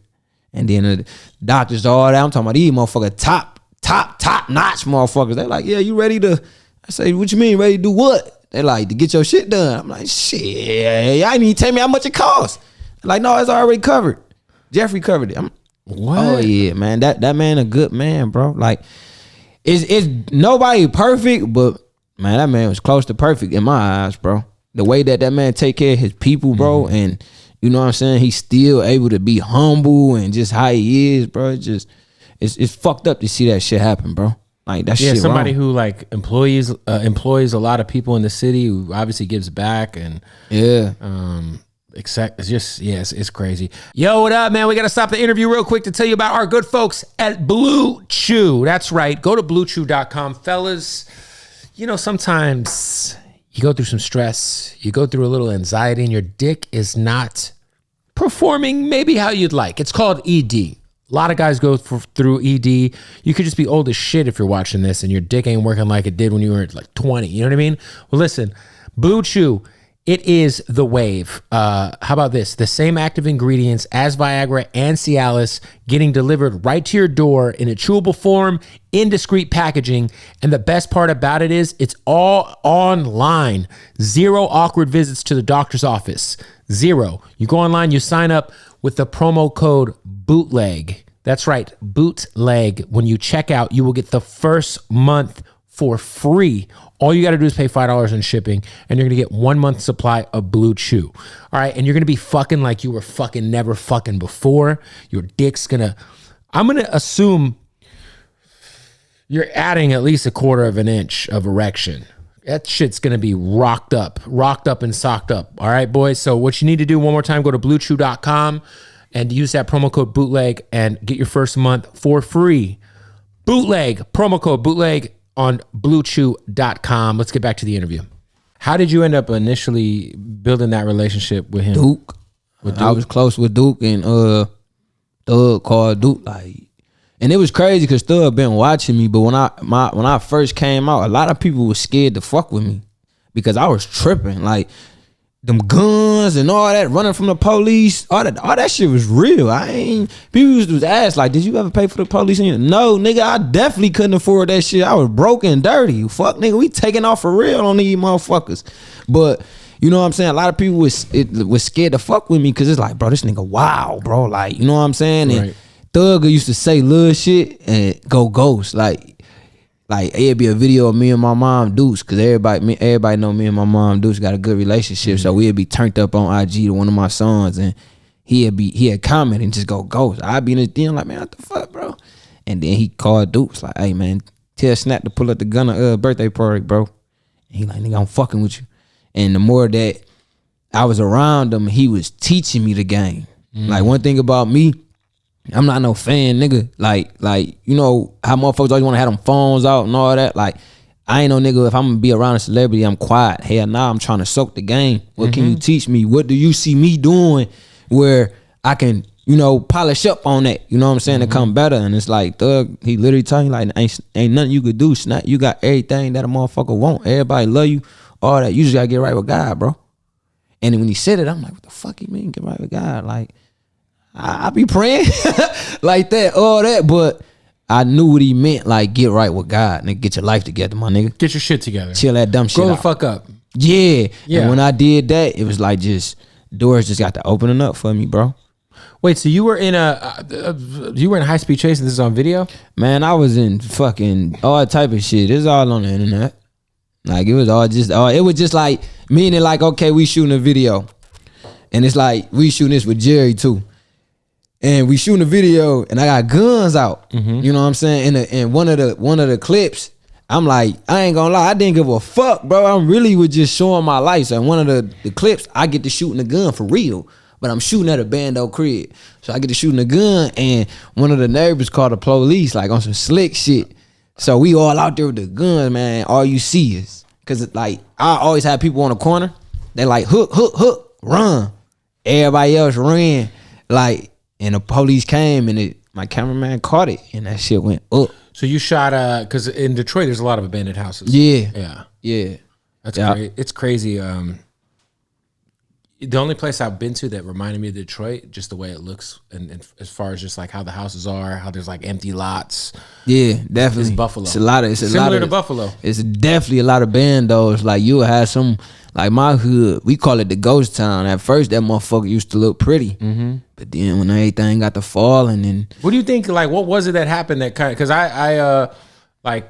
And then the doctors all that. I'm talking about these motherfuckers, top notch motherfuckers. They like, yeah, you ready to? I say, what you mean, ready to do what? They like, to get your shit done. I'm like, shit, y'all didn't even tell me how much it costs. Like, no, it's already covered. Jeffrey covered it. What? Oh yeah, man. That man a good man, bro. Like, it's nobody perfect, but man, that man was close to perfect in my eyes, bro. The way that man take care of his people, bro, and you know what I'm saying, he's still able to be humble and just how he is, bro. It's fucked up to see that shit happen, bro. Like that shit. Somebody wrong. who like employs a lot of people in the city, who obviously gives back and Yeah. it's just it's crazy. Yo, what up, man? We gotta stop the interview real quick to tell you about our good folks at Blue Chew. That's right. Go to bluechew.com, fellas. You know, sometimes you go through some stress, you go through a little anxiety, and your dick is not performing maybe how you'd like. It's called ED. A lot of guys go through ED. You could just be old as shit if you're watching this and your dick ain't working like it did when you were like 20. You know what I mean? Well, listen, Blue Chew, it is the wave. How about this? The same active ingredients as Viagra and Cialis getting delivered right to your door in a chewable form, in discreet packaging. And the best part about it is it's all online. Zero awkward visits to the doctor's office. Zero. You go online, you sign up with the promo code BOOTLEG. That's right, BOOTLEG. When you check out, you will get the first month for free. All you got to do is pay $5 in shipping, and you're going to get 1 month supply of Blue Chew. All right, and you're going to be fucking like you were fucking never fucking before. Your dick's going to, I'm going to assume you're adding at least 1/4 of an inch of erection. That shit's going to be rocked up and socked up. All right, boys? So what you need to do, one more time, go to bluechew.com and use that promo code BOOTLEG and get your first month for free. BOOTLEG, promo code BOOTLEG on bluechew.com. Let's get back to the interview. How did you end up initially building that relationship with him? Duke. I was close with Duke, and Thug called Duke, like, and it was crazy because Thug been watching me, but when I first came out, a lot of people was scared to fuck with me because I was tripping, like them guns and all that, running from the police, all that shit was real. People used to ask, like, did you ever pay for the police? No, nigga, I definitely couldn't afford that shit. I was broke and dirty. Fuck, nigga, we taking off for real on these motherfuckers. But you know what I'm saying? A lot of people was scared to fuck with me because it's like, bro, this nigga wild, bro. Like, you know what I'm saying? And Right. Thug used to say little shit and go ghost. Like, Like it'd be a video of me and my mom Deuce, cause everybody know me and my mom Deuce got a good relationship. So we'd be turned up on IG to one of my sons, and he'd comment and just go ghost. I'd be in his DM like, man, what the fuck, bro? And then he called Deuce like, hey man, tell Snap to pull up the Gunna birthday party, bro. And he like, nigga, I'm fucking with you. And the more that I was around him, he was teaching me the game. Like one thing about me, I'm not no fan, nigga. Like you know how motherfuckers always want to have them phones out and all that. Like I ain't no nigga. If I'm gonna be around a celebrity, I'm quiet. Hell nah, I'm trying to soak the game. What can you teach me? What do you see me doing where I can, you know, polish up on that? You know what I'm saying? To come better. And it's like Thug, he literally telling you like, ain't nothing you could do. Snap, you got everything that a motherfucker want. Everybody love you. All that. You just gotta get right with God, bro. And then when he said it, I'm like, what the fuck you mean get right with God? Like, I be praying like that, all that, but I knew what he meant, like get right with God, nigga, get your life together, my nigga. Get your shit together. Chill that dumb shit Grow out. the fuck up. Yeah. And when I did that, it was like just doors just got to opening up for me, bro. Wait, so you were in High Speed Chasing? This is on video? Man, I was in fucking all type of shit. It's all on the internet. Like it was just like meaning like, okay, we shooting a video. And it's like we shooting this with Jerry too. And we shooting a video and I got guns out. You know what I'm saying? In one of the clips, I'm like, I ain't gonna lie, I didn't give a fuck, bro. I really was just showing my life. So in one of the clips, I get to shooting a gun for real. But I'm shooting at a bando crib. So I get to shooting a gun and one of the neighbors called the police, like on some slick shit. So we all out there with the gun, man. All you see is, cause like I always have people on the corner. They like hook, run. Everybody else ran. Like, and the police came and my cameraman caught it and that shit went up. So you shot cause in Detroit there's a lot of abandoned houses. Yeah. That's great. It's crazy. The only place I've been to that reminded me of Detroit, just the way it looks, and as far as just like how the houses are, how there's like empty lots. Yeah, definitely. It's Buffalo. It's similar to Buffalo. It's definitely a lot of bandos. Like you'll have some, like my hood, we call it the ghost town. At first, that motherfucker used to look pretty, but then when everything got to falling, and what do you think? Like, what was it that happened? That kind of, because I like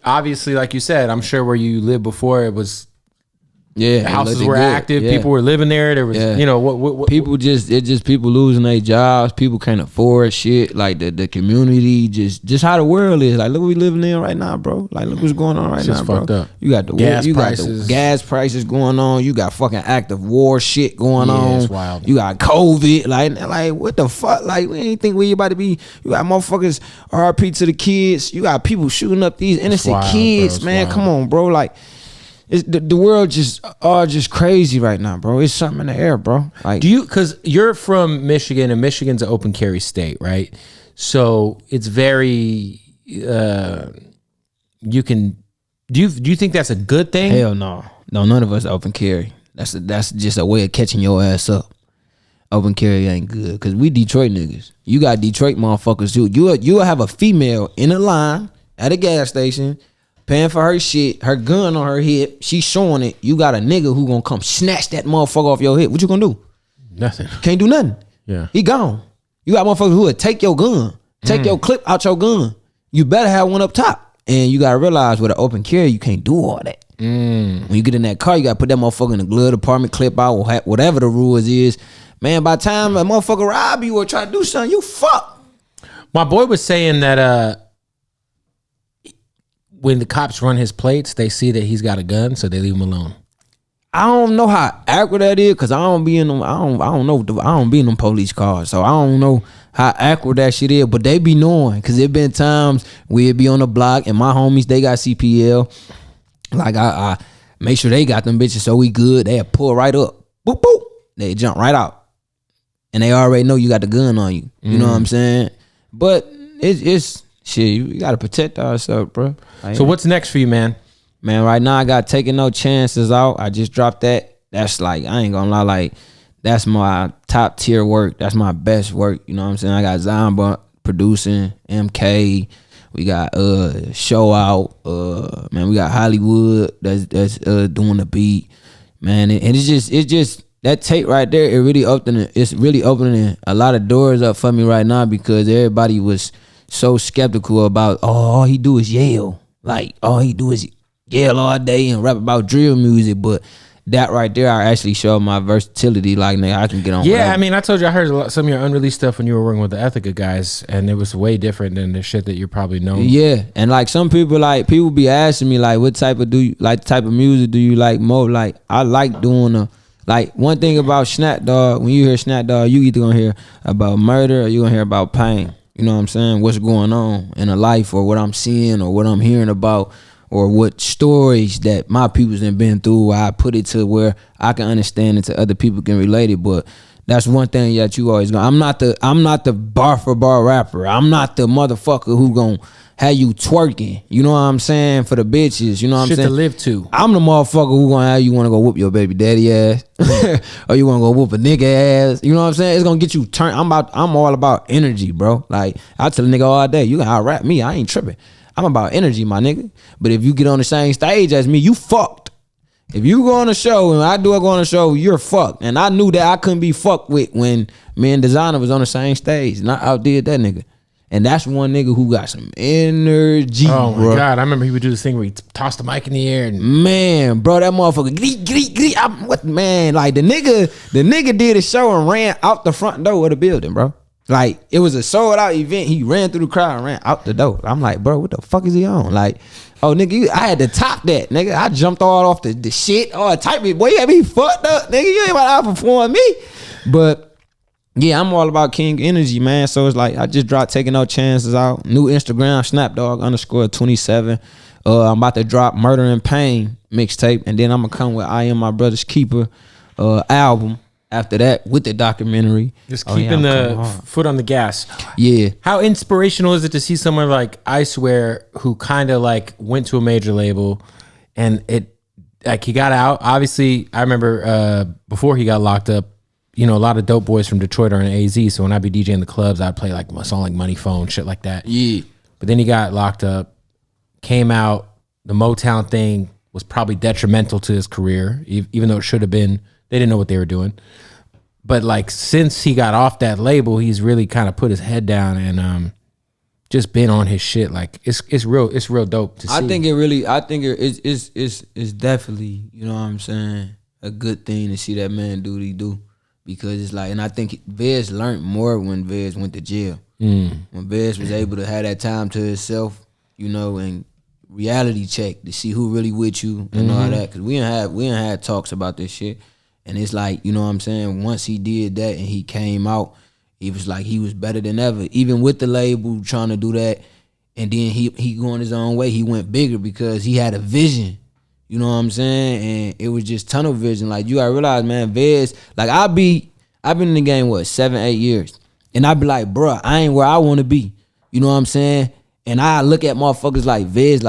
obviously, like you said, I'm sure where you lived before it was. Yeah, the houses were active. Yeah. People were living there. There was, you know, what people just people losing their jobs. People can't afford shit. Like the community, just how the world is. Like look what we living in right now, bro. Like look what's going on right now, bro. Fucked up. You got the gas prices. Got the gas prices going on. You got fucking active war shit going on. It's wild. You got COVID. Like what the fuck? Like we ain't think we about to be. You got motherfuckers RP to the kids. You got people shooting up these innocent kids, man. Come on, bro. Like. The world just crazy right now, bro. It's something in the air, bro. Like, because you're from Michigan and Michigan's an open carry state, right? So it's very do you think that's a good thing? Hell no, none of us open carry. That's just a way of catching your ass up. Open carry ain't good because we Detroit niggas. You got Detroit motherfuckers too. You'll have a female in a line at a gas station. Paying for her shit, her gun on her hip, she showing it. You got a nigga who gonna come snatch that motherfucker off your hip. What you gonna do? Nothing. Can't do nothing. Yeah. He gone. You got motherfuckers who would take your gun, take your clip out your gun. You better have one up top. And you gotta realize with an open carry, you can't do all that. When you get in that car, you gotta put that motherfucker in the glove department, clip out, whatever the rules is. Man, by the time a motherfucker rob you or try to do something, you fuck. My boy was saying that when the cops run his plates, they see that he's got a gun, so they leave him alone. I don't know how accurate that is because I don't be in them. I don't be in them police cars, so I don't know how accurate that shit is. But they be knowing because it been times we'd be on the block and my homies they got CPL. Like I make sure they got them bitches, so we good. They pull right up, boop boop. They jump right out, and they already know you got the gun on you. You know what I'm saying? But it's. Shit, you gotta protect ourselves, bro. So what's next for you, man? Man, right now I got Taking No Chances out. I just dropped that. That's like, I ain't gonna lie, like that's my top tier work. That's my best work. You know what I'm saying? I got Zamba producing, MK. We got Show Out. Man, we got Hollywood that's doing the beat. Man, and it's just that tape right there. It's really opening a lot of doors up for me right now because everybody was so skeptical about all he do is yell. Like all he do is yell all day and rap about drill music, but that right there, I actually showed my versatility. Like, nigga, I can get on. Yeah, whatever. I mean, I told you I heard some of your unreleased stuff when you were working with the Ethica guys, and it was way different than the shit that you're probably known. Yeah, and like some people, like people be asking me, like, what type of type of music do you like more? Like, I like doing like one thing about Snap Dogg. When you hear Snap Dogg, you either gonna hear about murder or you gonna hear about pain. You know what I'm saying? What's going on in a life, or what I'm seeing, or what I'm hearing about. Or what stories that my people's have been through, I put it to where I can understand it to other people can relate it. But that's one thing that you always go. I'm not the bar for bar rapper. I'm not the motherfucker who gon' have you twerking. You know what I'm saying? For the bitches. You know what I'm saying? Shit to live to. I'm the motherfucker who gonna have you wanna go whoop your baby daddy ass. Or you wanna go whoop a nigga ass. You know what I'm saying? It's gonna get you turned. I'm all about energy, bro. Like I tell a nigga all day, you can out rap me. I ain't tripping. I'm about energy, my nigga. But if you get on the same stage as me, you fucked. If you go on a show and I go on a show, you're fucked. And I knew that I couldn't be fucked with when me and Designer was on the same stage. And I outdid that nigga. And that's one nigga who got some energy, Oh my bro. God, I remember he would do this thing where he tossed the mic in the air and Man, bro, that motherfucker, like the nigga did a show and ran out the front door of the building, bro. Like, it was a sold out event. He ran through the crowd and ran out the door. I'm like, bro, what the fuck is he on? Like, oh, nigga, I had to top that, nigga. I jumped all off the shit, all type of, boy, you had me fucked up, nigga. You ain't about to outperform me. But, yeah, I'm all about King Energy, man. So it's like, I just dropped Taking No Chances out. New Instagram, SnapDogg_27. I'm about to drop Murder and Pain mixtape. And then I'm going to come with I Am My Brother's Keeper album. After that, with the documentary, just keeping the foot on the gas. Yeah. How inspirational is it to see someone like I Swear, who kind of like went to a major label, and it like he got out. Obviously, I remember before he got locked up, you know, a lot of dope boys from Detroit are in AZ. So when I'd be DJing the clubs, I'd play like a song like Money Phone, shit like that. Yeah. But then he got locked up, came out. The Motown thing was probably detrimental to his career, even though it should have been. They didn't know what they were doing. But like since he got off that label, he's really kind of put his head down and just been on his shit. Like it's real dope to see. I think it's definitely, you know what I'm saying, a good thing to see that man do what he do. Because it's like, and I think Vez learned more when Vez went to jail. When Vez was able to have that time to himself, you know, and reality check to see who really with you and all that. Cause we ain't had talks about this shit. And it's like, you know what I'm saying, once he did that and he came out, it was like he was better than ever. Even with the label trying to do that, and then he going his own way, he went bigger because he had a vision. You know what I'm saying? And it was just tunnel vision. Like, you gotta realize, man, Vez, like I've been in the game, 7-8 years. And I be like, bruh, I ain't where I wanna be. You know what I'm saying? And I look at motherfuckers like Vez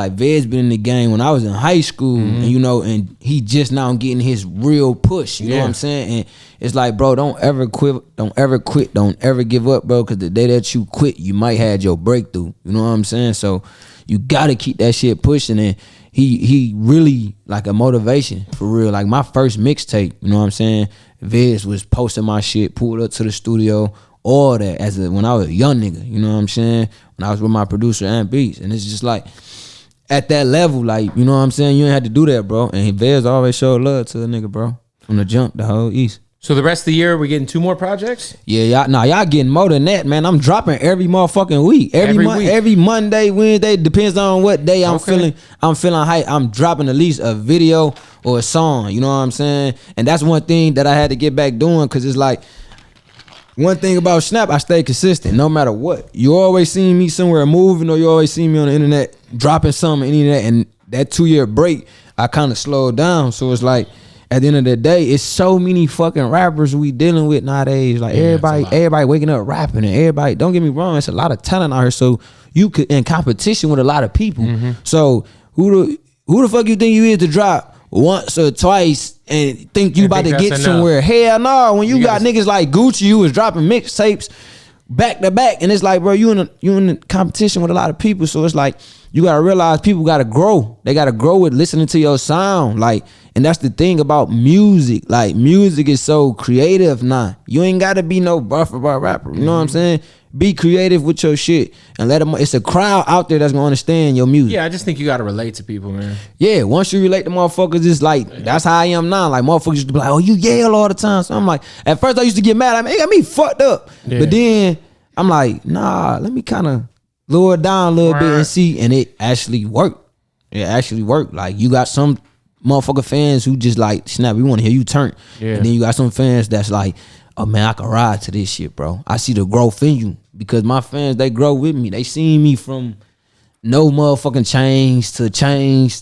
been in the game when I was in high school, and you know, and he just now getting his real push. You know what I'm saying? And it's like, bro, don't ever quit, don't ever give up, bro, because the day that you quit, you might have your breakthrough. You know what I'm saying? So you gotta keep that shit pushing. And he really like a motivation for real. Like my first mixtape, you know what I'm saying? Vez was posting my shit, pulled up to the studio, all that when I was a young nigga, you know what I'm saying? When I was with my producer and Beats. And it's just like, at that level, like, you know what I'm saying? You ain't had to do that, bro. And Vez always showed love to a nigga, bro. From the jump, the whole East. So the rest of the year, we're getting 2 more projects? Yeah, y'all getting more than that, man. I'm dropping every motherfucking week. Every Monday, Wednesday, depends on what day I'm feeling hype. I'm dropping at least a video or a song, you know what I'm saying? And that's one thing that I had to get back doing, because it's like, one thing about Snap, I stay consistent no matter what. You always see me somewhere moving, or you always see me on the internet dropping something on the internet. And that 2-year break, I kind of slowed down. So it's like, at the end of the day, it's so many fucking rappers we dealing with nowadays. Like everybody waking up rapping, and everybody, don't get me wrong, it's a lot of talent out here. So you could in competition with a lot of people. So who the fuck you think you is to drop once or twice and think you about to get somewhere? Hell no. When you got niggas like Gucci, you was dropping mixtapes back to back, and it's like, bro, you in a competition with a lot of people. So it's like, you gotta realize people gotta grow. They gotta grow with listening to your sound. Like, And that's the thing about music. Like, music is so creative now. You ain't gotta be no buffer bar rapper. You know what I'm saying? Be creative with your shit and let them. It's a crowd out there that's gonna understand your music. Yeah, I just think you gotta relate to people, man. Yeah, once you relate to motherfuckers, it's like, that's how I am now. Like, motherfuckers used to be like, oh, you yell all the time. So I'm like, at first I used to get mad. I mean, it got me fucked up. Yeah. But then I'm like, nah, let me kind of lower it down a little bit and see. And it actually worked. It actually worked. Like, you got some motherfucker fans who just like, snap, we want to hear you turn. Yeah. And then you got some fans that's like, oh man, I can ride to this shit, bro. I see the growth in you. Because my fans, they grow with me. They seen me from no motherfucking change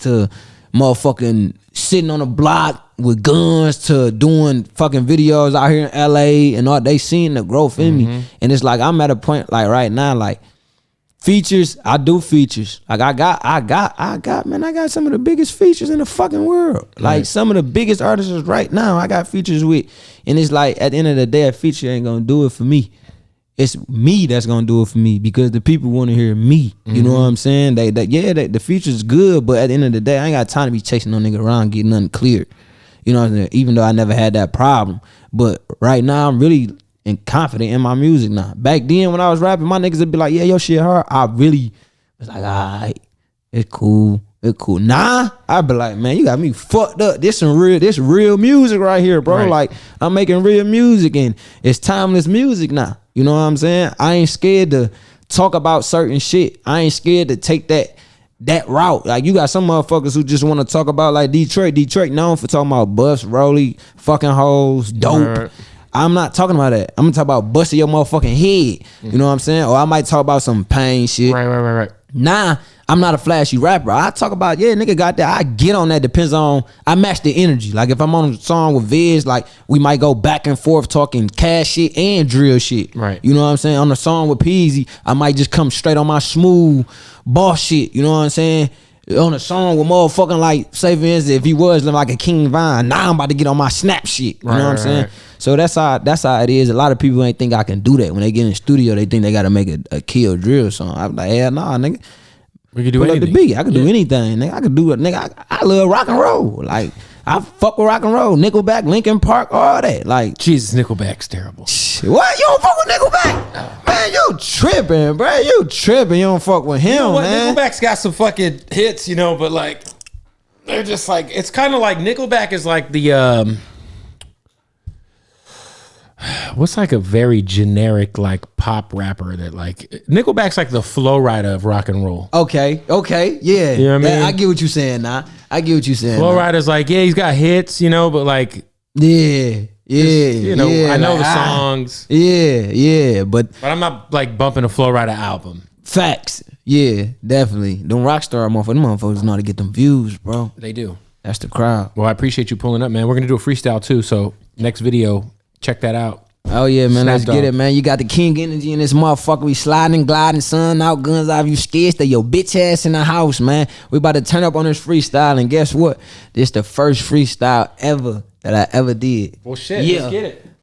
to motherfucking sitting on a block with guns to doing fucking videos out here in LA and all. They seen the growth in me. And it's like, I'm at a point like right now, like, features, I do features. Like, I got some of the biggest features in the fucking world. Like, some of the biggest artists right now I got features with. And it's like, at the end of the day, a feature ain't gonna do it for me. It's me that's gonna do it for me because the people want to hear me. You know what I'm saying? The feature's good, but at the end of the day, I ain't got time to be chasing no nigga around getting nothing cleared. You know what I'm saying? Even though I never had that problem, but right now I'm really confident in my music now. Back then when I was rapping, my niggas would be like, yeah, your shit hard. I really was like, alright, it's cool. It's cool. Nah, I'd be like, man, you got me fucked up. This real music right here, bro. Right. Like, I'm making real music and it's timeless music now. You know what I'm saying? I ain't scared to talk about certain shit. I ain't scared to take that route. Like, you got some motherfuckers who just want to talk about like Detroit known for talking about bus, rolly, fucking hoes, dope. Right. I'm not talking about that. I'm gonna talk about busting your motherfucking head. You know what I'm saying? Or I might talk about some pain shit. Right. Nah, I'm not a flashy rapper. I talk about, yeah, nigga got that. I get on that. Depends on, I match the energy. Like, if I'm on a song with Viz, like, we might go back and forth talking cash shit and drill shit. Right. You know what I'm saying? On the song with Peasy, I might just come straight on my smooth boss shit. You know what I'm saying? On a song with motherfucking, like, say for instance, if he was like a King Vine, now I'm about to get on my snap shit. You know what I'm saying? So that's how it is. A lot of people ain't think I can do that. When they get in the studio, they think they gotta make a kill drill song. I'm like, hell nah, nigga. We can do anything. The beat. I can do anything, nigga. I can do it, nigga. I love rock and roll. Like, I fuck with rock and roll. Nickelback, Linkin Park, all that. Like, Jesus, Nickelback's terrible. What? You don't fuck with Nickelback? Oh. Man, you tripping, bro. You tripping. You don't fuck with him, you know what? Man. Nickelback's got some fucking hits, you know, but like, they're just like, it's kind of like Nickelback is like the what's like a very generic like pop rapper that like Nickelback's like the Flow Rider of rock and roll. Okay, yeah. You know what I mean? I get what you're saying now. Flow Rider's like, yeah, he's got hits, you know, but like, yeah, you know, I know like, the songs. Yeah, but I'm not like bumping a Flow Rider album. Facts. Yeah, definitely. Them rockstar motherfuckers know how to get them views, bro. They do. That's the crowd. Well, I appreciate you pulling up, man. We're gonna do a freestyle too, so next video, check that out. Oh yeah, man, let's get it, man. You got the king energy in this motherfucker. We sliding, gliding, sun out, guns out. You scared? Stay your bitch ass in the house, man. We about to turn up on this freestyle, and guess what? This the first freestyle ever that I ever did. Well, shit, let's get it.